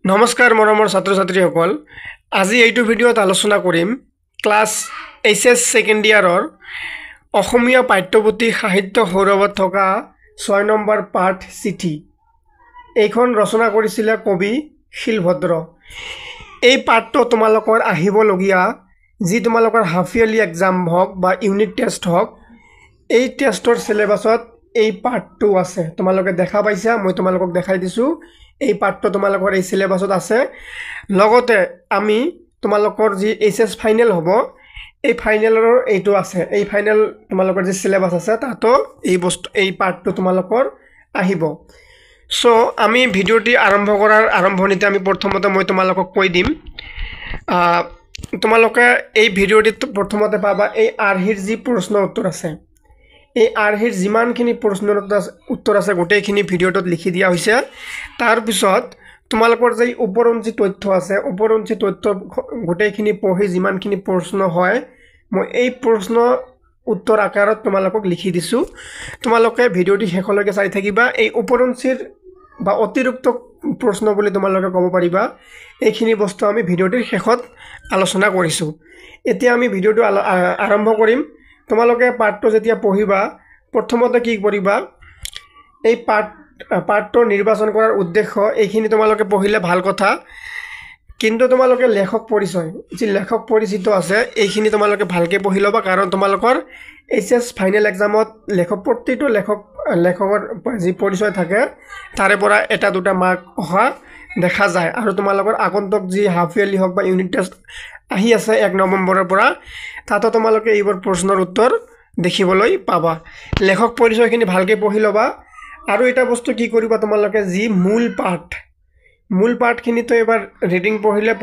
নমস্কাৰ মৰমৰ ছাত্ৰ ছাত্ৰীসকল আজি এইটো ভিডিঅ'ত আলোচনা কৰিম ক্লাছ এইচএছ সেকেন্ড ইয়াৰৰ অসমীয়া পাঠ্যপুথি সাহিত্য সৌৰভত থকা 6 নম্বৰ পাঠ চিঠি এইখন ৰচনা কৰিছিল কবি শিলভদ্ৰ। এই পাঠটো তোমালোকৰ আহিবলগীয়া যি তোমালোকৰ হাফ ইয়াৰলি এক্সাম হওক বা ইউনিট টেষ্ট হওক এই টেষ্টৰ সিলেবাছত এই পাঠটো আছে। তোমালোকে দেখা পাইছা, মই তোমালোকক দেখাই দিছো এই পাঠটো তোমালোকৰ এই সিলেবাছত আছে। লগতে আমি তোমালোকৰ যি এইচএছ ফাইনেল হ'ব এই ফাইনেলৰ এইটো আছে, এই ফাইনেল তোমালোকৰ যি সিলেবাস আছে তাতো এই পাঠটো তোমালোকৰ আহিব। সো আমি ভিডিওটি আৰম্ভ কৰাৰ আৰম্ভণিতে আমি প্ৰথমতে মই তোমালোকক কৈ দিম তোমালোকে এই ভিডিওটিত প্ৰথমতে পাবা এই আৰ্হিৰ যি প্ৰশ্ন উত্তৰ আছে। এই আৰ্হিৰ যিমানখিনি প্ৰশ্নৰ উত্তৰ আছে গোটেইখিনি ভিডিওটোত লিখি দিয়া হৈছে। তাৰ পিছত তোমালোকৰ যে উপৰঞ্চি তথ্য আছে উপৰঞ্চি তথ্য গোটেইখিনি পঢ়ি যিমানখিনি প্ৰশ্ন হয় মই এই প্ৰশ্ন উত্তৰ আকাৰত তোমালোকক লিখি দিছো। তোমালোকে ভিডিওটি শেষলৈকে চাই থাকিবা। এই উপৰঞ্চিৰ বা অতিৰিক্ত প্ৰশ্ন বুলি তোমালোকে ক'ব পাৰিবা এইখিনি বস্তু আমি ভিডিওটিৰ শেষত আলোচনা কৰিছো। এতিয়া আমি ভিডিওটো আৰম্ভ কৰিম। তোমালোকে পাঠটো যেতিয়া পঢ়িবা প্ৰথমতে কি কৰিবা এই পাঠটো নিৰ্বাচন কৰাৰ উদ্দেশ্য এইখিনি তোমালোকে পঢ়িলে ভাল কথা, কিন্তু তোমালোকে লেখক পৰিচয় যি লেখক পৰিচিত আছে এইখিনি তোমালোকে ভালকে পঢ়ি ল'বা, কাৰণ তোমালোকৰ এইচএছ ফাইনেল এক্সামত প্ৰতিটো লেখকৰ যি পৰিচয় থাকে তাৰে পৰা এটা দুটা মাৰ্ক অহা দেখা যায়। আৰু তোমালোকৰ আগন্তুক যি হাফ ইয়াৰলি হওক বা ইউনিট টেষ্ট আহি আছে 1 নৱেম্বৰৰ পৰা তাতো তোমালোকে এইবোৰ প্ৰশ্নৰ উত্তৰ দেখিবলৈ পাবা। লেখক পৰিচয়খিনি ভালকে পঢ়ি ল'বা। আৰু এটা বস্তু কি কৰিবা তোমালোকে যি মূল পাঠখিনিতো এবাৰ ৰিডিং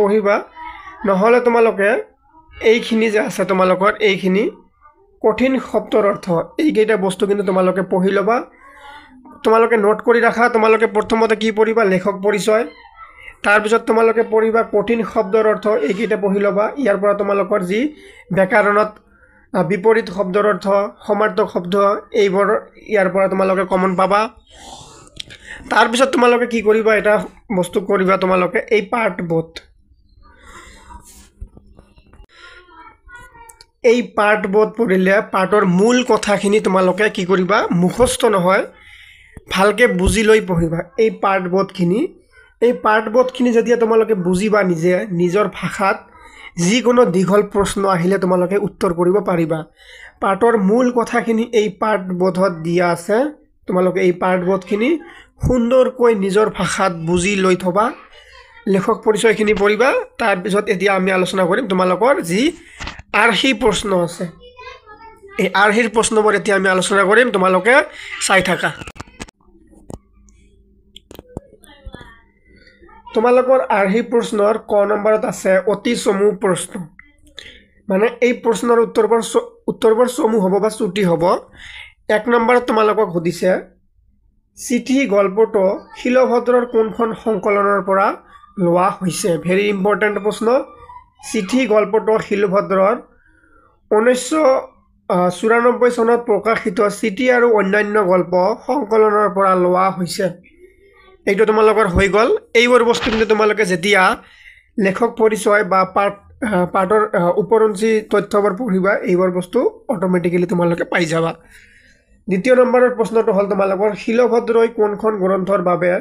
পঢ়িবা, নহ'লে তোমালোকে এইখিনি যে আছে তোমালোকৰ এইখিনি কঠিন শব্দৰ অৰ্থ এইকেইটা বস্তু কিন্তু তোমালোকে পঢ়ি ল'বা। তোমালোকে নোট কৰি ৰাখা। তোমালোকে প্ৰথমতে কি পঢ়িবা লেখক পৰিচয়, তাৰপিছত তোমালোকে পঢ়িবা কঠিন শব্দৰ অৰ্থ এইকেইটা পঢ়ি ল'বা। ইয়াৰ পৰা তোমালোকৰ যি ব্যাকৰণত বিপৰীত শব্দৰ অৰ্থ সমাৰ্থক শব্দ এইবোৰ ইয়াৰ পৰা তোমালোকে কমন পাবা। তাৰপিছত তোমালোকে কি কৰিবা এটা বস্তু কৰিবা তোমালোকে এই পাঠবোধ পঢ়িলে পাঠৰ মূল কথাখিনি তোমালোকে কি কৰিবা মুখস্থ নহয় ভালকে বুজি লৈ পঢ়িবা। এই পাঠবোধখিনি যেতিয়া তোমালোকে বুজিবা নিজৰ ভাষাত যিকোনো দীঘল প্ৰশ্ন আহিলে তোমালোকে উত্তৰ কৰিব পাৰিবা। পাঠৰ মূল কথাখিনি এই পাঠবোধত দিয়া আছে। তোমালোকে এই পাঠবোধখিনি সুন্দৰকৈ নিজৰ ভাষাত বুজি লৈ থবা। লেখক পৰিচয়খিনি পঢ়িবা। তাৰপিছত এতিয়া আমি আলোচনা কৰিম তোমালোকৰ যি আৰ্হি প্ৰশ্ন আছে। এই আৰ্হিৰ প্ৰশ্নবোৰ এতিয়া আমি আলোচনা কৰিম, তোমালোকে চাই থাকা। তোমালোকৰ আৰ্হি প্ৰশ্নৰ ক নম্বৰত আছে অতি চমু প্ৰশ্ন, মানে এই প্ৰশ্নৰ উত্তৰবোৰ চমু হ'ব বা চুটি হ'ব। 1 নম্বৰত তোমালোকক সুধিছে চিঠি গল্পটো শিলভদ্ৰৰ কোনখন সংকলনৰ পৰা লোৱা হৈছে। ভেৰি ইম্পৰ্টেণ্ট প্ৰশ্ন। চিঠি গল্পটো শিলভদ্ৰৰ 1994 চনত প্ৰকাশিত চিঠি আৰু অন্যান্য গল্প সংকলনৰ পৰা লোৱা হৈছে। এইটো তোমালোকৰ হৈ গ'ল। এইবোৰ বস্তু কিন্তু তোমালোকে যেতিয়া লেখক পৰিচয় বা পাঠৰ উপৰঞ্চি তথ্যবোৰ পঢ়িবা এইবোৰ বস্তু অটোমেটিক্যালি তোমালোকে পাই যাবা। 2 নম্বৰৰ প্ৰশ্নটো হ'ল তোমালোকৰ শিলভদ্ৰই কোনখন গ্ৰন্থৰ বাবে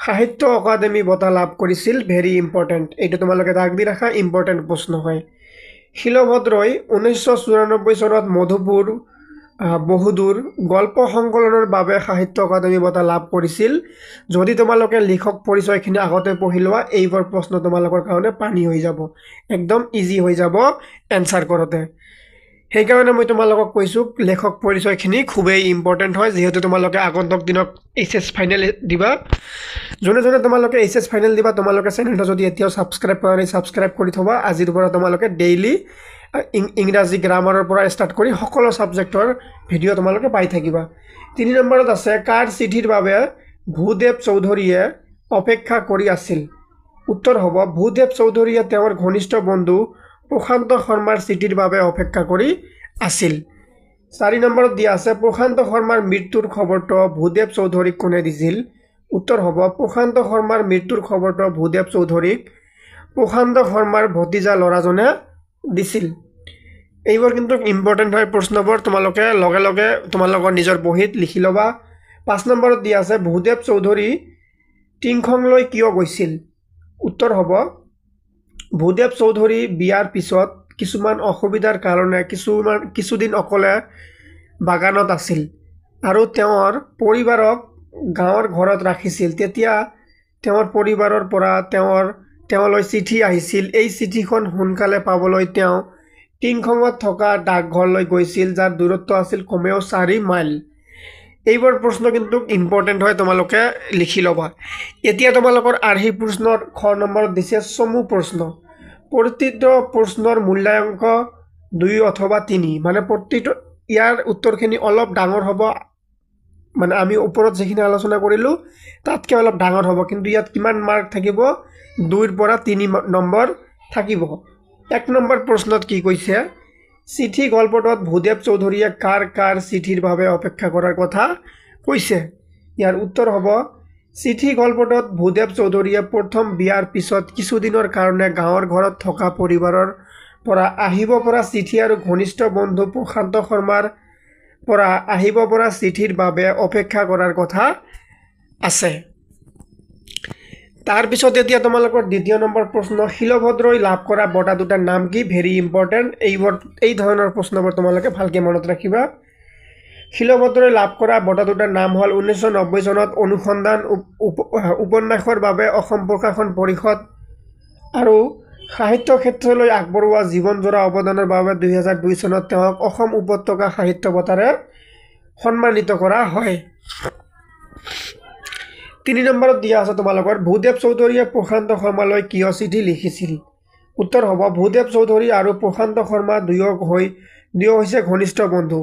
সাহিত্য অকাডেমি বঁটা লাভ কৰিছিল। ভেৰি ইম্পৰ্টেণ্ট, এইটো তোমালোকে দাগ দি ৰাখা, ইম্পৰ্টেণ্ট প্ৰশ্ন হয়। শিলভদ্ৰই 1994 চনত মধুপুৰ বহুদূৰ গল্প সংকলনৰ বাবে সাহিত্য অকাডেমি বঁটা লাভ কৰিছিল। যদি তোমালোকে লেখক পৰিচয়খিনি আগতে পঢ়ি লোৱা এইবোৰ প্ৰশ্ন তোমালোকৰ কাৰণে পানী হৈ যাব, একদম ইজি হৈ যাব এনসাৰ কৰোঁতে। সেইকাৰণে মই তোমালোকক কৈছোঁ লেখক পৰিচয়খিনি খুবেই ইম্পৰ্টেণ্ট হয়, যিহেতু তোমালোকে আগন্তুক দিনত এইচএছ ফাইনেল দিবা। যোনে তোমালোকে এইচএছ ফাইনেল দিবা তোমালোকে চেনেলটো যদি এতিয়াও ছাবস্ক্ৰাইব কৰা নাই ছাবস্ক্ৰাইব কৰি থবা। আজিৰ পৰা তোমালোকে ডেইলি ইংৰাজী গ্ৰামাৰৰ পৰা ষ্টাৰ্ট কৰি সকলো ছাবজেক্টৰ ভিডিঅ' তোমালোকে পাই থাকিবা। 3 নম্বৰত আছে কাৰ চিঠিৰ বাবে ভূদেৱ চৌধুৰীয়ে অপেক্ষা কৰি আছিল। উত্তৰ হ'ব ভূদেৱ চৌধুৰীয়ে তেওঁৰ ঘনিষ্ঠ বন্ধু প্ৰশান্ত শৰ্মাৰ চিঠিৰ বাবে অপেক্ষা কৰি আছিল। 4 নম্বৰত দিয়া আছে প্ৰশান্ত শৰ্মাৰ মৃত্যুৰ খবৰটো ভূদেৱ চৌধুৰীক কোনে দিছিল। উত্তৰ হ'ব প্ৰশান্ত শৰ্মাৰ মৃত্যুৰ খবৰটো ভূদেৱ চৌধুৰীক প্ৰশান্ত শৰ্মাৰ ভতিজা ল'ৰাজনে দিছিল। এইবোৰ কিন্তু ইম্পৰ্টেণ্ট হয় প্ৰশ্নবোৰ, তোমালোকে লগে লগে তোমালোকৰ নিজৰ বহীত লিখি ল'বা। 5 নম্বৰত দিয়া আছে ভূদেৱ চৌধুৰী টিংখংলৈ কিয় গৈছিল? উত্তৰ হ'ব ভূদেৱ চৌধুৰী বিয়াৰ পিছত কিছুমান অসুবিধাৰ কাৰণে কিছুদিন অকলে বাগানত আছিল আৰু তেওঁৰ পৰিবাৰক গাঁৱৰ ঘৰত ৰাখিছিল। তেতিয়া তেওঁৰ পৰিবাৰৰ পৰা তেওঁলৈ চিঠি আহিছিল। এই চিঠিখন সোনকালে পাবলৈ তেওঁ টিংখঙত থকা ডাকঘৰলৈ গৈছিল, যাৰ দূৰত্ব আছিল কমেও 4 মাইল। এইবোৰ প্ৰশ্ন কিন্তু ইম্পৰ্টেণ্ট হয়, তোমালোকে লিখি ল'বা। এতিয়া তোমালোকৰ আৰ্হি প্ৰশ্নৰ খ নম্বৰত দিছে চমু প্ৰশ্ন। প্ৰতিটো প্ৰশ্নৰ মূল্যাংক 2 অথবা 3, মানে প্ৰতিটো ইয়াৰ উত্তৰখিনি অলপ ডাঙৰ হ'ব, মানে আমি ওপৰত যিখিনি আলোচনা কৰিলোঁ তাতকৈ অলপ ডাঙৰ হ'ব, কিন্তু ইয়াত কিমান মাৰ্ক থাকিব? 2ৰ পৰা 3 নম্বৰ থাকিব। 1 নম্বৰ প্ৰশ্নত কি কৈছে? চিঠি গল্পটোত ভূদেৱ চৌধুৰীয়ে কাৰ চিঠিৰ বাবে অপেক্ষা কৰাৰ কথা কৈছে? ইয়াৰ উত্তৰ হ'ব চিঠি গল্পটোত ভূদেৱ চৌধুৰীয়ে প্ৰথম বিয়াৰ পিছত কিছুদিনৰ কাৰণে গাঁৱৰ ঘৰত থকা পৰিবাৰৰ পৰা আহিব পৰা চিঠি আৰু ঘনিষ্ঠ বন্ধু প্ৰশান্ত শৰ্মাৰ পৰা আহিব পৰা চিঠিৰ বাবে অপেক্ষা কৰাৰ কথা আছে। তাৰপিছত এতিয়া তোমালোকৰ 2য় নম্বৰ প্ৰশ্ন, শিলভদ্ৰই লাভ কৰা বঁটা দুটাৰ নাম কি? Very important. এই ধৰণৰ প্ৰশ্নবোৰ তোমালোকে ভালকৈ মনত ৰাখিবা। শিলভদ্ৰই লাভ কৰা বঁটা দুটাৰ নাম হ'ল 1990 চনত অনুসন্ধান উপন্যাসৰ বাবে অসম প্ৰকাশন পৰিষদ আৰু সাহিত্য ক্ষেত্ৰলৈ আগবঢ়োৱা জীৱনজোৰা অৱদানৰ বাবে 2002 চনত তেওঁক অসম উপত্যকা সাহিত্য বঁটাৰে সন্মানিত কৰা হয়। 3 নম্বৰত দিয়া আছে তোমালোকৰ ভূদেৱ চৌধুৰীয়ে প্ৰশান্ত শৰ্মালৈ কিয় চিঠি লিখিছিল? উত্তৰ হ'ব ভূদেৱ চৌধুৰী আৰু প্ৰশান্ত শৰ্মা দুয়ো হৈছে ঘনিষ্ঠ বন্ধু।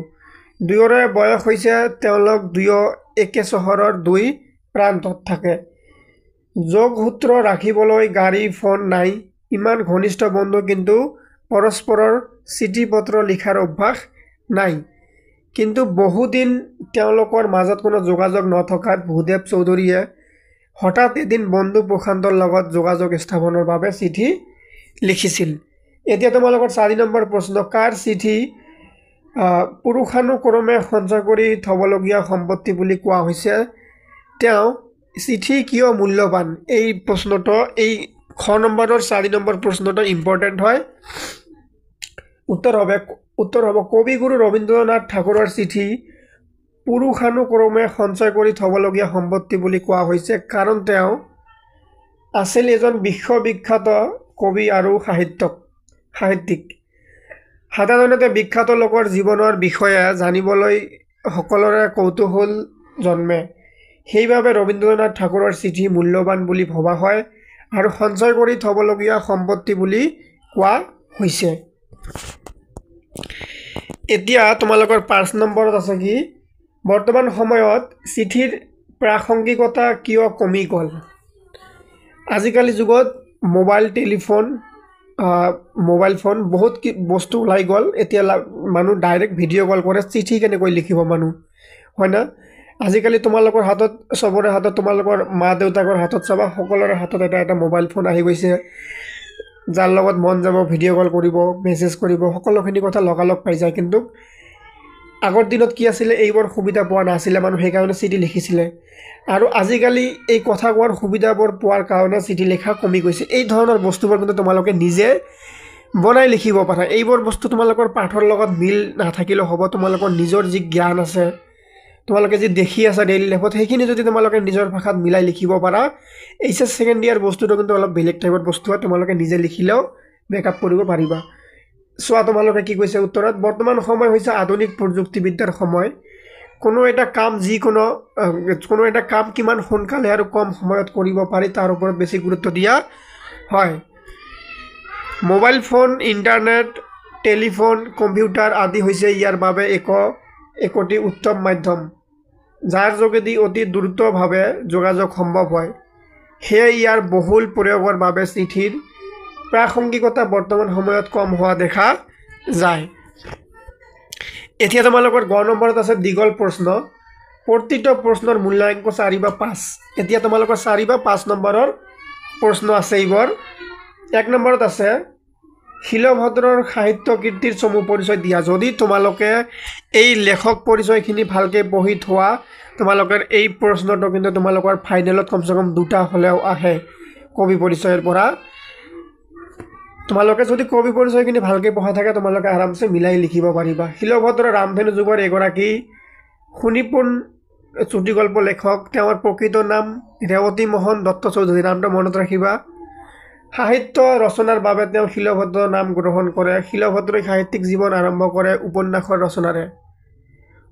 দুয়োৰে বয়স হৈছে, তেওঁলোক দুয়ো একে চহৰৰ 2 প্ৰান্তত থাকে। যোগসূত্ৰ ৰাখিবলৈ গাড়ী ফোন নাই। ইমান ঘনিষ্ঠ বন্ধু কিন্তু পৰস্পৰৰ চিঠি পত্ৰ লিখাৰ অভ্যাস নাই। কিন্তু বহুদিন তেওঁলোকৰ মাজত কোনো যোগাযোগ নথকাত ভূদেৱ চৌধুৰীয়ে হঠাৎ এদিন বন্ধু প্ৰশান্তৰ লগত যোগাযোগ স্থাপনৰ বাবে চিঠি লিখিছিল। এতিয়া তোমালোকৰ 4 নম্বৰ প্ৰশ্ন, কাৰ চিঠি পুৰুষানুক্ৰমে সঞ্চয় কৰি থ'বলগীয়া সম্পত্তি বুলি কোৱা হৈছে? তেওঁ চিঠি কিয় মূল্যৱান? এই প্ৰশ্নটো, এই খ নম্বৰৰ 4 নম্বৰ প্ৰশ্নটো ইম্পৰ্টেণ্ট হয়। উত্তৰ হ'ব কবিগুৰু ৰবীন্দ্ৰনাথ ঠাকুৰৰ চিঠি পুৰুষানুক্ৰমে সঞ্চয় কৰি থ'বলগীয়া সম্পত্তি বুলি কোৱা হৈছে, কাৰণ তেওঁ আছিল এজন বিশ্ববিখ্যাত কবি আৰু সাহিত্যিক। সাধাৰণতে বিখ্যাত লোকৰ জীৱনৰ বিষয়ে জানিবলৈ সকলোৰে কৌতূহল জন্মে। সেইবাবে ৰবীন্দ্ৰনাথ ঠাকুৰৰ চিঠি মূল্যৱান বুলি ভবা হয় আৰু সঞ্চয় কৰি থ'বলগীয়া সম্পত্তি বুলি কোৱা হৈছে। এতিয়া তোমালোকৰ 5 নম্বৰত আছে কি? বৰ্তমান সময়ত চিঠিৰ প্ৰাসংগিকতা কিয় কমি গ'ল? আজিকালি যুগত মোবাইল ফোন বহুত বস্তু ওলাই গ'ল। এতিয়া মানুহ ডাইৰেক্ট ভিডিঅ' কল কৰে, চিঠি কেনেকৈ লিখিব মানুহ, হয় না? আজিকালি তোমালোকৰ হাতত, চবৰে হাতত, তোমালোকৰ মা দেউতাকৰ হাতত চাবা, সকলোৰে হাতত এটা মোবাইল ফোন আহি গৈছে। যাৰ লগত মন যাব ভিডিঅ' কল কৰিব, মেছেজ কৰিব, সকলোখিনি কথা লগালগ পাই যায়। কিন্তু আগৰ দিনত কি আছিলে, এইবোৰ সুবিধা পোৱা নাছিলে মানুহ, সেইকাৰণে চিঠি লিখিছিলে। আৰু আজিকালি এই কথা কোৱাৰ সুবিধাবোৰ পোৱাৰ কাৰণে চিঠি লিখা কমি গৈছে। এই ধৰণৰ বস্তুবোৰ কিন্তু তোমালোকে নিজে বনাই লিখিব পাৰা। এইবোৰ বস্তু তোমালোকৰ পাঠৰ লগত মিল নাথাকিলেও হ'ব। তোমালোকৰ নিজৰ যি জ্ঞান আছে, তোমালোকে যি দেখি আছা ডেইলি লাইফত, সেইখিনি যদি তোমালোকে নিজৰ ভাষাত মিলাই লিখিব পাৰা, এইচএছ ছেকেণ্ড ইয়াৰ বস্তুটো কিন্তু অলপ বেলেগ টাইপৰ বস্তু হয়। তোমালোকে নিজে লিখিলেও মেকআপ কৰিব পাৰিবা। চোৱা তোমালোকে কি কৈছে উত্তৰত, বৰ্তমান সময় হৈছে আধুনিক প্ৰযুক্তিবিদ্যাৰ সময়। কোনো এটা কাম কিমান সোনকালে আৰু কম সময়ত কৰিব পাৰি তাৰ ওপৰত বেছি গুৰুত্ব দিয়া হয়। Mobile phone, internet, telephone, computer আদি হৈছে ইয়াৰ বাবে একোটি উত্তম মাধ্যম, যাৰ যোগেদি অতি দ্ৰুতভাৱে যোগাযোগ সম্ভৱ হয়। সেয়ে ইয়াৰ বহুল প্ৰয়োগৰ বাবে চিঠিৰ প্ৰাসংগিকতা বৰ্তমান সময়ত কম হোৱা দেখা যায়। এতিয়া তোমালোকৰ 9 নম্বৰত আছে দীঘল প্ৰশ্ন, প্ৰতিটো প্ৰশ্নৰ মূল্যাংক 4 বা 5 এতিয়া তোমালোকৰ 4 বা 5 নম্বৰৰ প্ৰশ্ন আছে এইবোৰ 1 নম্বৰত আছে শিলভদ্ৰৰ সাহিত্য কীৰ্তিৰ চমু পৰিচয় দিয়া যদি তোমালোকে এই লেখক পৰিচয়খিনি ভালকৈ পঢ়ি থোৱা তোমালোকৰ এই প্ৰশ্নটো কিন্তু তোমালোকৰ ফাইনেলত কমসে কম দুটা হলেও আহে কবি পৰিচয়ৰ পৰা তোমালোকে যদি কবি পৰিচয়খিনি ভালকৈ পঢ়া থাকে তোমালোকে আৰামছে মিলাই লিখিব পাৰিবা শিলভদ্ৰ ৰামধেনু যুগৰ এগৰাকী শুনিপোন চুটিগল্প লেখক তেওঁৰ প্ৰকৃত নাম ৰেৱতী মোহন দত্ত চৌধুৰী নামটো মনত ৰাখিবা সাহিত্য ৰচনাৰ বাবে তেওঁ শিলভদ্ৰ নাম গ্ৰহণ কৰে শিলভদ্ৰই সাহিত্যিক জীৱন আৰম্ভ কৰে উপন্যাসৰ ৰচনাৰে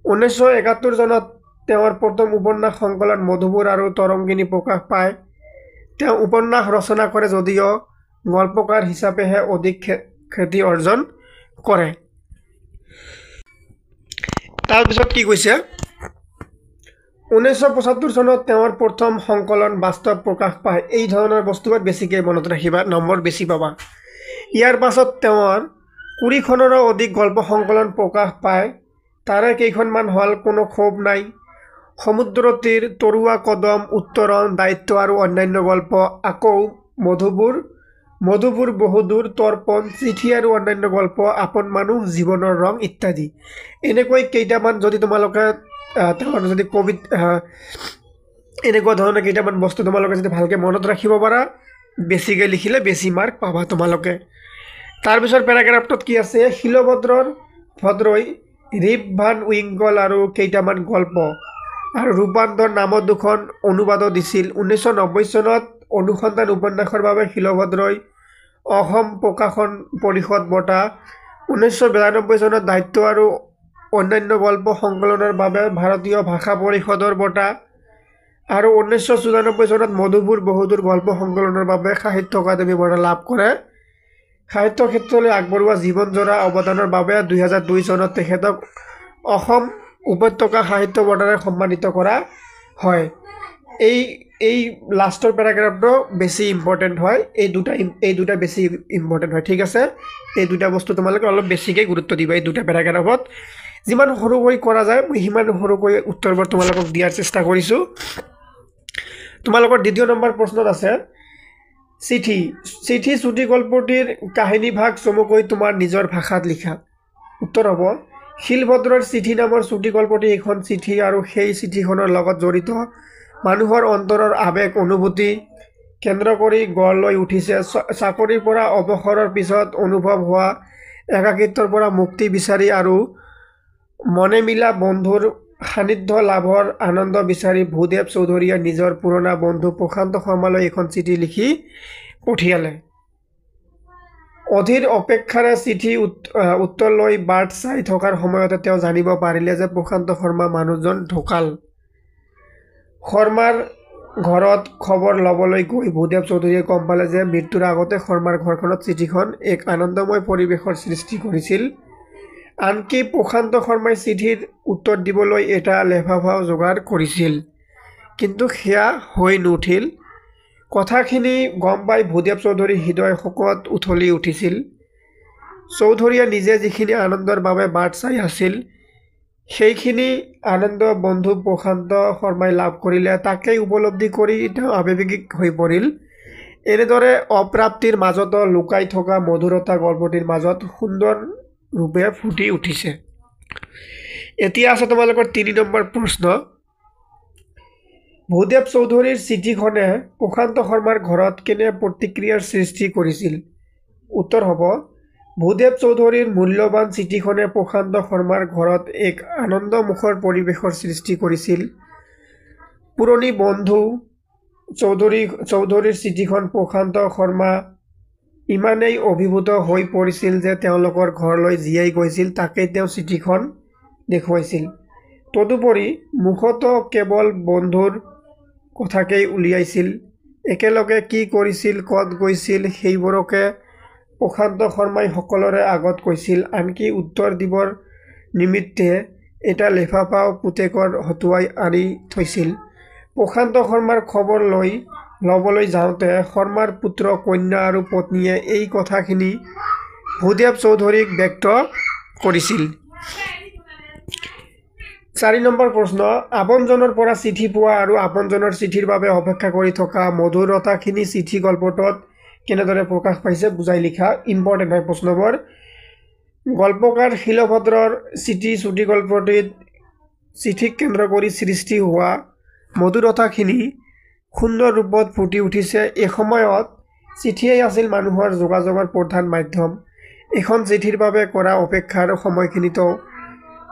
1971 চনত তেওঁৰ প্ৰথম উপন্যাস সংকলন মধুপুৰ আৰু তৰংগিনী প্ৰকাশ পায় তেওঁ উপন্যাস ৰচনা কৰে যদিও গল্পকাৰ হিচাপেহে অধিক খ্যাতি অৰ্জন কৰে তাৰ পিছত কি কৈছে 1975 চনত তেওঁৰ প্ৰথম সংকলন বাস্তৱ প্ৰকাশ পায় এই ধৰণৰ বস্তুবোৰ বেছিকৈ মনত ৰাখিবা নম্বৰ বেছি পাবা ইয়াৰ পাছত তেওঁৰ 20খনৰো অধিক গল্প সংকলন প্ৰকাশ পায় তাৰে কেইখনমান হল কোনো ক্ষোভ নাই সমুদ্ৰতীৰ তৰুৱা কদম উত্তৰণ দায়িত্ব আৰু অন্যান্য গল্প আকৌ মধুপুৰ বহুদূৰ তৰ্পণ চিঠি আৰু অন্যান্য গল্প আপন মানুহ জীৱনৰ ৰং ইত্যাদি এনেকৈ কেইটামান যদি তোমালোকে তেওঁৰ যদি কবিত এনেকুৱা ধৰণৰ কেইটামান বস্তু তোমালোকে যদি ভালকৈ মনত ৰাখিব পাৰা বেছিকৈ লিখিলে বেছি মাৰ্ক পাবা তোমালোকে তাৰ পিছৰ পেৰাগ্ৰাফটোত কি আছে শিলভদ্ৰই ৰিপ ভান উইংগল আৰু কেইটামান গল্প আৰু ৰূপান্তৰ নামৰ দুখন অনুবাদো দিছিল 1990 চনত অনুসন্ধান উপন্যাসৰ বাবে শিলভদ্ৰই অসম প্ৰকাশন পৰিষদ বঁটা 1992 চনত দায়িত্ব আৰু অন্যান্য গল্প সংকলনৰ বাবে ভাৰতীয় ভাষা পৰিষদৰ বঁটা আৰু 1994 চনত মধুপুৰ বহুদূৰ গল্প সংকলনৰ বাবে সাহিত্য একাডেমী বঁটা লাভ কৰে সাহিত্য ক্ষেত্ৰলৈ আগবঢ়োৱা জীৱনজোৰা অৱদানৰ বাবে 2002 চনত তেখেতক অসম উপত্যকা সাহিত্য বঁটাৰে সন্মানিত কৰা হয় এই লাষ্টৰ প্যাৰাগ্ৰাফটো বেছি ইম্পৰ্টেন্ট হয় এই দুটা বেছি ইম্পৰ্টেন্ট হয় ঠিক আছে এই দুটা বস্তু তোমালোকে অলপ বেছিকৈ গুৰুত্ব দিবা এই দুটা প্যাৰাগ্ৰাফত যিমান সৰুকৈ কৰা যায় মই সিমান সৰুকৈ উত্তৰবোৰ তোমালোকক দিয়াৰ চেষ্টা কৰিছো তোমালোকৰ দ্বিতীয় নম্বৰ প্ৰশ্নত আছে চিঠি চুটি গল্পটিৰ কাহিনী ভাগ চমুকৈ তোমাৰ নিজৰ ভাষাত লিখা উত্তৰ হ'ব শিলভদ্ৰৰ চিঠি নামৰ চুটি গল্পটি এখন চিঠি আৰু সেই চিঠিখনৰ লগত জড়িত মানুহৰ অন্তৰৰ আবেগ অনুভূতি কেন্দ্ৰ কৰি গঢ় লৈ উঠিছে চাকৰিৰ পৰা অৱসৰৰ পিছত অনুভৱ হোৱা একাকিত্বৰ পৰা মুক্তি বিচাৰি আৰু মনে মিলা বন্ধুৰ সান্নিধ্য লাভৰ আনন্দ বিচাৰি ভূদেৱ চৌধুৰীয়ে নিজৰ পুৰণা বন্ধু প্ৰশান্ত শৰ্মালৈ এখন চিঠি লিখি পঠিয়ালে অধীৰ অপেক্ষাৰে চিঠি উত্তৰ লৈ বাট চাই থকাৰ সময়তে তেওঁ জানিব পাৰিলে যে প্ৰশান্ত শৰ্মা মানুহজন ঢুকাল শৰ্মাৰ ঘৰত খবৰ ল'বলৈ গৈ ভূদেৱ চৌধুৰীয়ে গম পালে যে মৃত্যুৰ আগতে শৰ্মাৰ ঘৰখনত চিঠিখন এক আনন্দময় পৰিৱেশৰ সৃষ্টি কৰিছিল আনকি প্ৰশান্ত শৰ্মাই চিঠিৰ উত্তৰ দিবলৈ এটা লেফাফাও যোগাৰ কৰিছিল কিন্তু সেয়া হৈ নুঠিল কথাখিনি গম পাই ভূদেৱ চৌধুৰীৰ হৃদয় শোকত উথলি উঠিছিল চৌধুৰীয়ে নিজে যিখিনি আনন্দৰ বাবে বাট চাই আছিল সেইখিনি আনন্দ বন্ধু প্ৰশান্ত শৰ্মাই লাভ কৰিলে তাকেই উপলব্ধি কৰি তেওঁ আৱেগিক হৈ পৰিল এনেদৰে অপ্ৰাপ্তিৰ মাজত লুকাই থকা মধুৰতা গল্পটিৰ মাজত সুন্দৰ ৰূপে ফুটি উঠিছে এতিয়া আছে তোমালোকৰ 3 নম্বৰ প্ৰশ্ন ভূদেৱ চৌধুৰীৰ চিঠিখনে প্ৰশান্ত শৰ্মাৰ ঘৰত কেনে প্ৰতিক্ৰিয়াৰ সৃষ্টি কৰিছিল উত্তৰ হ'ব ভূদেৱ চৌধুৰীৰ মূল্যৱান চিঠিখনে প্ৰশান্ত শৰ্মাৰ ঘৰত এক আনন্দমুখৰ পৰিৱেশৰ সৃষ্টি কৰিছিল পুৰণি বন্ধু চৌধুৰীৰ চিঠিখন প্ৰশান্ত শৰ্মা ইমানেই অভিভূত হৈ পৰিছিল যে তেওঁলোকৰ ঘৰলৈ জিয়াই গৈছিল তাকেই তেওঁ চিঠিখন দেখুৱাইছিল তদুপৰি মুখত কেৱল বন্ধুৰ কথাকেই উলিয়াইছিল একেলগে কি কৰিছিল কত গৈছিল সেইবোৰকে প্ৰশান্ত শৰ্মাই সকলোৰে আগত কৈছিল আনকি উত্তৰ দিবৰ নিমিত্তে এটা লেফাফাও পুতেকৰ হতুৱাই আনি থৈছিল প্ৰশান্ত শৰ্মাৰ খবৰ ল'বলৈ যাওঁতে শৰ্মাৰ পুত্ৰ কন্যা আৰু পত্নীয়ে এই কথাখিনি ভূদেৱ চৌধুৰীক ব্যক্ত কৰিছিল 4 নম্বৰ প্ৰশ্ন আপনজনৰ পৰা চিঠি পোৱা আৰু আপনজনৰ চিঠিৰ বাবে অপেক্ষা কৰি থকা মধুৰতাখিনি চিঠি গল্পটোত কেনেদৰে প্ৰকাশ পাইছে বুজাই লিখা ইম্পৰ্টেণ্ট হয় প্ৰশ্নবোৰ গল্পকাৰ শিলভদ্ৰৰ চিঠি চুটি গল্পটিত চিঠিক কেন্দ্ৰ কৰি সৃষ্টি হোৱা মধুৰতাখিনি সুন্দৰ ৰূপত ফুটি উঠিছে এই সময়ত চিঠিয়েই আছিল মানুহৰ যোগাযোগৰ প্ৰধান মাধ্যম এখন চিঠিৰ বাবে কৰা অপেক্ষাৰ সময়খিনিতো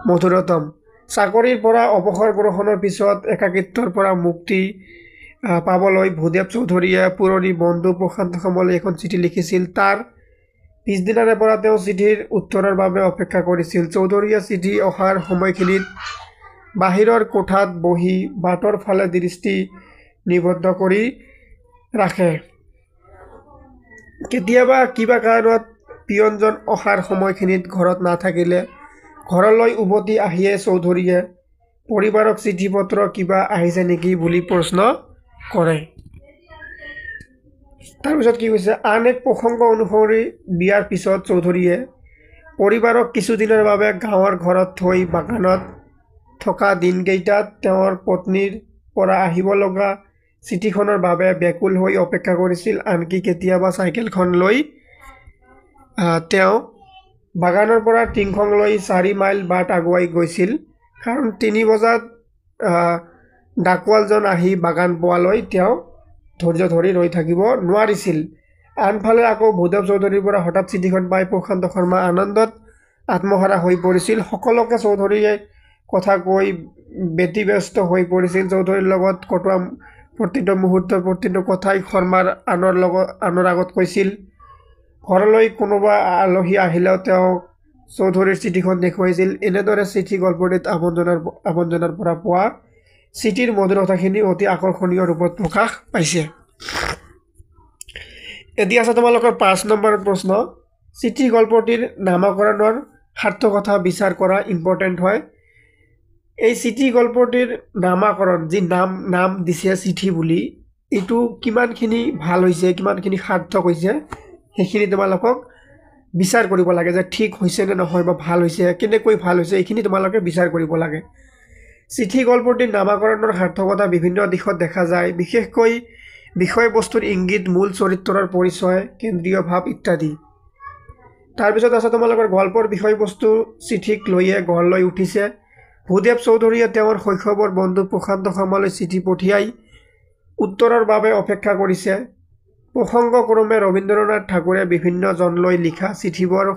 মধুৰতম চাকৰিৰ পৰা অৱসৰ গ্ৰহণৰ পিছত একাকিত্বৰ পৰা মুক্তি পাবলৈ ভূদেৱ চৌধুৰীয়ে পুৰণি বন্ধু প্ৰশান্ত কমললৈ এখন চিঠি লিখিছিল তাৰ পিছদিনাৰে পৰা তেওঁ চিঠিৰ উত্তৰৰ বাবে অপেক্ষা কৰিছিল চৌধুৰীয়ে চিঠি অহাৰ সময়খিনিত বাহিৰৰ কোঠাত বহি বাটৰ ফালে দৃষ্টি নিবদ্ধ কৰি ৰাখে কেতিয়াবা কিবা কাৰণত পিয়নজন অহাৰ সময়খিনিত ঘৰত নাথাকিলে ঘৰলৈ উভতি আহিয়ে চৌধুৰীয়ে পৰিবাৰক চিঠি পত্ৰ কিবা আহিছে নেকি বুলি প্ৰশ্ন কৰে তাৰপিছত কি কৈছে আন এক প্ৰসংগ অনুসৰি বিয়াৰ পিছত চৌধুৰীয়ে পৰিবাৰক কিছুদিনৰ বাবে গাঁৱৰ ঘৰত থৈ বাগানত থকা দিনকেইটাত তেওঁৰ পত্নীৰ পৰা আহিব লগা চিঠিখনৰ বাবে ব্যাকুল হৈ অপেক্ষা কৰিছিল আনকি কেতিয়াবা চাইকেলখন লৈ তেওঁ বাগানৰ পৰা টিংখংলৈ 4 মাইল বাট আগুৱাই গৈছিল কাৰণ 3 বজাত ডাকৱালজন আহি বাগান পোৱালৈ তেওঁ ধৈৰ্য ধৰি ৰৈ থাকিব নোৱাৰিছিল আনফালে আকৌ ভূদেৱ চৌধুৰীৰ পৰা হঠাৎ চিঠিখন পাই প্ৰশান্ত শৰ্মা আনন্দত আত্মহাৰা হৈ পৰিছিল সকলোকে চৌধুৰীয়ে কথা কৈ ব্যতিব্যস্ত হৈ পৰিছিল চৌধুৰীৰ লগত কটোৱা প্ৰতিটো মুহূৰ্তৰ প্ৰতিটো কথাই শৰ্মাৰ আনৰ আগত কৈছিল ঘৰলৈ কোনোবা আলহী আহিলেও তেওঁ চৌধুৰীৰ চিঠিখন দেখুৱাইছিল এনেদৰে চিঠি গল্পটিত আপনজনৰ পৰা পোৱা চিঠিৰ মধুৰতাখিনি অতি আকৰ্ষণীয় ৰূপত প্ৰকাশ পাইছে এতিয়া আছে তোমালোকৰ 5 নম্বৰ প্ৰশ্ন চিঠি গল্পটিৰ নামকৰণৰ সাৰ্থকতা বিচাৰ কৰা ইম্পৰ্টেণ্ট হয় এই চিঠি গল্পটিৰ নামকৰণ যি নাম দিছে চিঠি বুলি এইটো কিমানখিনি ভাল হৈছে কিমানখিনি সাৰ্থক হৈছে সেইখিনি তোমালোকক বিচাৰ কৰিব লাগে যে ঠিক হৈছে নে নহয় বা ভাল হৈছে কেনেকৈ ভাল হৈছে এইখিনি তোমালোকে বিচাৰ কৰিব লাগে চিঠি গল্পটিৰ নামকৰণৰ সাৰ্থকতা বিভিন্ন দিশত দেখা যায় বিশেষকৈ বিষয়বস্তুৰ ইংগিত মূল চৰিত্ৰৰ পৰিচয় কেন্দ্ৰীয় ভাৱ ইত্যাদি তাৰপিছত আছে তোমালোকৰ গল্পৰ বিষয়বস্তু চিঠিক লৈয়ে গঢ় লৈ উঠিছে ভূদেৱ চৌধুৰীয়ে তেওঁৰ শৈশৱৰ বন্ধু প্ৰশান্ত শৰ্মালৈ চিঠি পঠিয়াই উত্তৰৰ বাবে অপেক্ষা কৰিছে প্ৰসংগক্ৰমে ৰবীন্দ্ৰনাথ ঠাকুৰে বিভিন্ন জনলৈ লিখা চিঠিবোৰ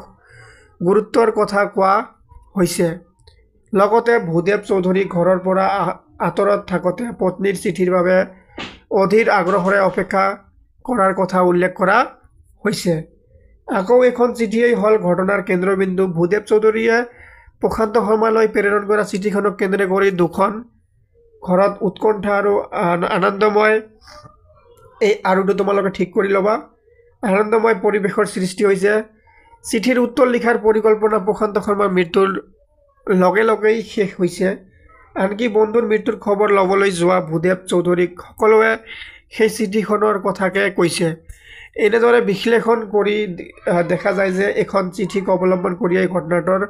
গুৰুত্বৰ কথা কোৱা হৈছে লগতে ভূদেৱ চৌধুৰী ঘৰৰ পৰা আঁতৰত থাকোঁতে পত্নীৰ চিঠিৰ বাবে অধীৰ আগ্ৰহেৰে অপেক্ষা কৰাৰ কথা উল্লেখ কৰা হৈছে আকৌ এখন চিঠিয়েই হ'ল ঘটনাৰ কেন্দ্ৰবিন্দু ভূদেৱ চৌধুৰীয়ে প্ৰশান্ত শৰ্মালৈ প্ৰেৰণ কৰা চিঠিখনক কেন্দ্ৰ কৰি দুখন ঘৰত উৎকণ্ঠা আৰু আনন্দময় এই আৰুটো তোমালোকে ঠিক কৰি ল'বা আনন্দময় পৰিৱেশৰ সৃষ্টি হৈছে চিঠিৰ উত্তৰ লিখাৰ পৰিকল্পনা প্ৰশান্ত শৰ্মাৰ মৃত্যুৰ লগে লগেই শেষ হৈছে আনকি বন্ধুৰ মৃত্যুৰ খবৰ ল'বলৈ যোৱা ভূদেৱ চৌধুৰীক সকলোৱে সেই চিঠিখনৰ কথাকে কৈছে এনেদৰে বিশ্লেষণ কৰি দেখা যায় যে এখন চিঠিক অৱলম্বন কৰিয়েই ঘটনাটোৰ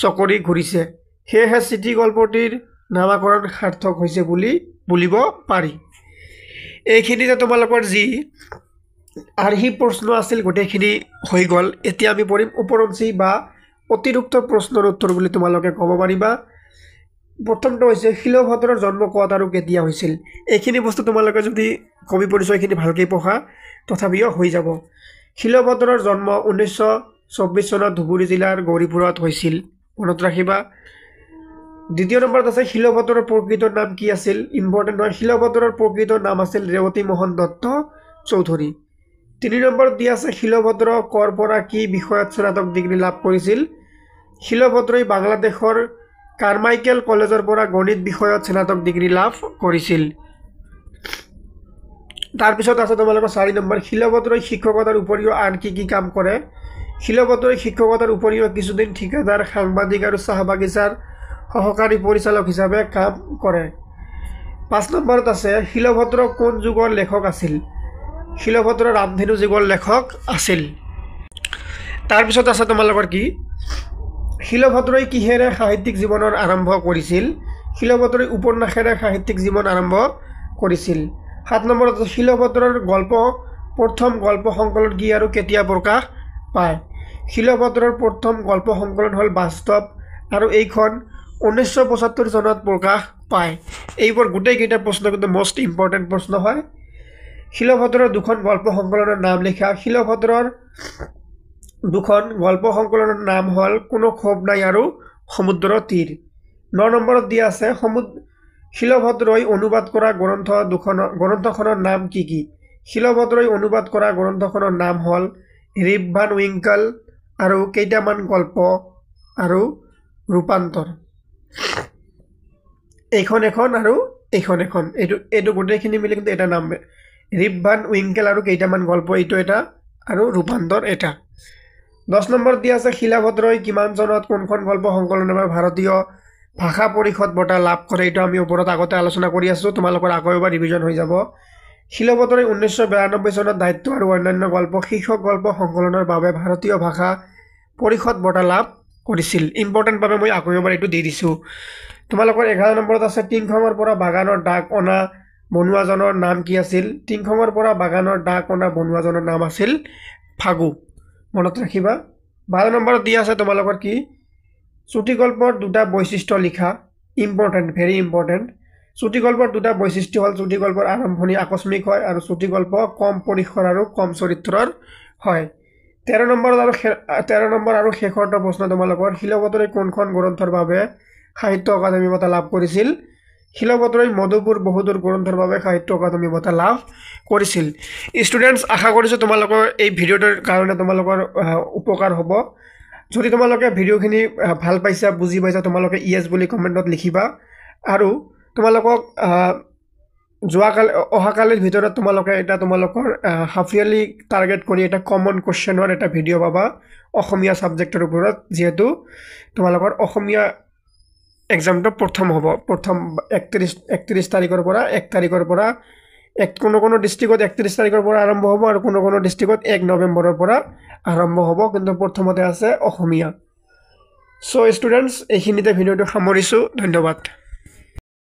চকৰি ঘূৰিছে সেয়েহে চিঠি গল্পটিৰ নামকৰণ সাৰ্থক হৈছে বুলি বুলিব পাৰি এইখিনিতে তোমালোকৰ যি আৰ্হি প্ৰশ্ন আছিল গোটেইখিনি হৈ গ'ল এতিয়া আমি পঢ়িম উপৰঞ্চি বা অতিৰিক্ত প্ৰশ্নৰ উত্তৰ বুলি তোমালোকে ক'ব পাৰিবা প্ৰথমটো হৈছে শিলভদ্ৰৰ জন্ম ক'ত আৰু কেতিয়া হৈছিল এইখিনি বস্তু তোমালোকে যদি কবি পৰিচয়খিনি ভালকৈ পঢ়া তথাপিও হৈ যাব শিলভদ্ৰৰ জন্ম 1924 চনত ধুবুৰী জিলাৰ গৌৰীপুৰত হৈছিল মনত ৰাখিবা দ্বিতীয় নম্বৰত আছে শিলভদ্ৰৰ প্ৰকৃত নাম কি আছিল ইম্পৰ্টেণ্ট হয় শিলভদ্ৰৰ প্ৰকৃত নাম আছিল ৰেৱতী মোহন দত্ত চৌধুৰী 3 নম্বৰত দিয়া আছে শিলভদ্ৰ কৰ পৰা কি বিষয়ত স্নাতক ডিগ্ৰী লাভ কৰিছিল শিলভদ্ৰই বাংলাদেশৰ কাৰমাইকেল কলেজৰ পৰা গণিত বিষয়ত স্নাতক ডিগ্ৰী লাভ কৰিছিল তাৰপিছত আছে তোমালোকৰ 4 নম্বৰ শিলভদ্ৰই শিক্ষকতাৰ উপৰিও আন কি কাম কৰে শিলভদ্ৰই শিক্ষকতাৰ উপৰিও কিছুদিন ঠিকাদাৰ সাংবাদিক আৰু চাহ বাগিচাৰ সহকাৰী পৰিচালক হিচাপে কাম কৰে 5 নম্বৰত আছে শিলভদ্ৰ কোন যুগৰ লেখক আছিল শিলভদ্ৰ ৰামধেনু যুগৰ লেখক আছিল তাৰপিছত আছে তোমালোকৰ কি শিলভদ্ৰই কিহেৰে সাহিত্যিক জীৱনৰ আৰম্ভ কৰিছিল শিলভদ্ৰই উপন্যাসেৰে সাহিত্যিক জীৱন আৰম্ভ কৰিছিল 7 নম্বৰত শিলভদ্ৰৰ গল্প প্ৰথম গল্প সংকলন কি আৰু কেতিয়া প্ৰকাশ পায় শিলভদ্ৰৰ প্ৰথম গল্প সংকলন হ'ল বাস্তৱ আৰু এইখন 1975 চনত প্ৰকাশ পায় এইবোৰ গোটেইকেইটা প্ৰশ্ন কিন্তু মোষ্ট ইম্পৰ্টেণ্ট প্ৰশ্ন হয় শিলভদ্ৰৰ দুখন গল্প সংকলনৰ নাম লিখা শিলভদ্ৰৰ দুখন গল্প সংকলনৰ নাম হ'ল কোনো ক্ষোভ নাই আৰু সমুদ্ৰ তীৰ 9 নম্বৰত দিয়া আছে শিলভদ্ৰই অনুবাদ কৰা গ্ৰন্থখনৰ নাম কি কি শিলভদ্ৰই অনুবাদ কৰা গ্ৰন্থখনৰ নাম হ'ল ৰিপ ভান উইংকেল আৰু কেইটামান গল্প আৰু ৰূপান্তৰ এইখন আৰু এইখন এইটো গোটেইখিনি মিলি কিন্তু এটা নাম ৰিপ ভান উইংকেল আৰু কেইটামান গল্প এইটো এটা আৰু ৰূপান্তৰ এটা 10 নম্বৰ দিয়া আছে শিলভদ্ৰই কিমান চনত কোনখন গল্প সংকলনৰ বাবে ভাৰতীয় ভাষা পৰিষদ বঁটা লাভ কৰে এইটো আমি ওপৰত আগতে আলোচনা কৰি আছো তোমালোকৰ আকৌ এবাৰ ৰিভিজন হৈ যাব শিলভদ্ৰই 1992 চনত দায়িত্ব আৰু অন্যান্য গল্প শীৰ্ষক গল্প সংকলনৰ বাবে ভাৰতীয় ভাষা পৰিষদ বঁটা লাভ কৰিছিল ইম্পৰ্টেণ্ট বাবে মই আকৌ এবাৰ এইটো দি দিছো তোমালোকৰ 11 নম্বৰত আছে টিংখঙৰ পৰা বাগানৰ ডাক অনা বনুৱাজনৰ নাম কি আছিল টিংখঙৰ পৰা বাগানৰ ডাক অনা বনুৱাজনৰ নাম আছিল ফাগু মনত ৰাখিবা 12 নম্বৰত দিয়া আছে তোমালোকৰ কি চুটি গল্পৰ দুটা বৈশিষ্ট্য লিখা ইম্পৰ্টেণ্ট ভেৰি ইম্পৰ্টেণ্ট চুটি গল্পৰ দুটা বৈশিষ্ট্য হ'ল চুটি গল্পৰ আৰম্ভণি আকস্মিক হয় আৰু চুটি গল্প কম পৰিসৰ আৰু কম চৰিত্ৰৰ হয় 13 নম্বৰ আৰু শেষৰটো প্ৰশ্ন তোমালোকৰ শিলভদ্ৰই কোনখন গ্ৰন্থৰ বাবে সাহিত্য অকাডেমি বঁটা লাভ কৰিছিল শিলভদ্ৰই মধুপুৰ বহুদূৰ গ্ৰন্থৰ বাবে সাহিত্য অকাডেমি বঁটা লাভ কৰিছিল ষ্টুডেণ্টছ আশা কৰিছোঁ তোমালোকৰ এই ভিডিঅ'টোৰ কাৰণে তোমালোকৰ উপকাৰ হ'ব যদি তোমালোকে ভিডিঅ'খিনি ভাল পাইছা বুজি পাইছা তোমালোকে ইয়েছ বুলি কমেণ্টত লিখিবা আৰু তোমালোকক অহাকালিৰ ভিতৰত তোমালোকে এটা তোমালোকৰ হাফ ইয়াৰলি টাৰ্গেট কৰি এটা কমন কুৱেশ্যনৰ এটা ভিডিঅ' পাবা অসমীয়া ছাবজেক্টৰ ওপৰত যিহেতু তোমালোকৰ অসমীয়া এক্সামটো প্ৰথম 31 তাৰিখৰ পৰা 1 তাৰিখৰ পৰা কোনো ডিষ্ট্ৰিক্টত 31 তাৰিখৰ পৰা আৰম্ভ হ'ব আৰু কোনো ডিষ্ট্ৰিক্টত 1 নৱেম্বৰৰ পৰা আৰম্ভ হ'ব কিন্তু প্ৰথমতে আছে অসমীয়া সো ষ্টুডেণ্টছ এইখিনিতে ভিডিঅ'টো সামৰিছোঁ ধন্যবাদ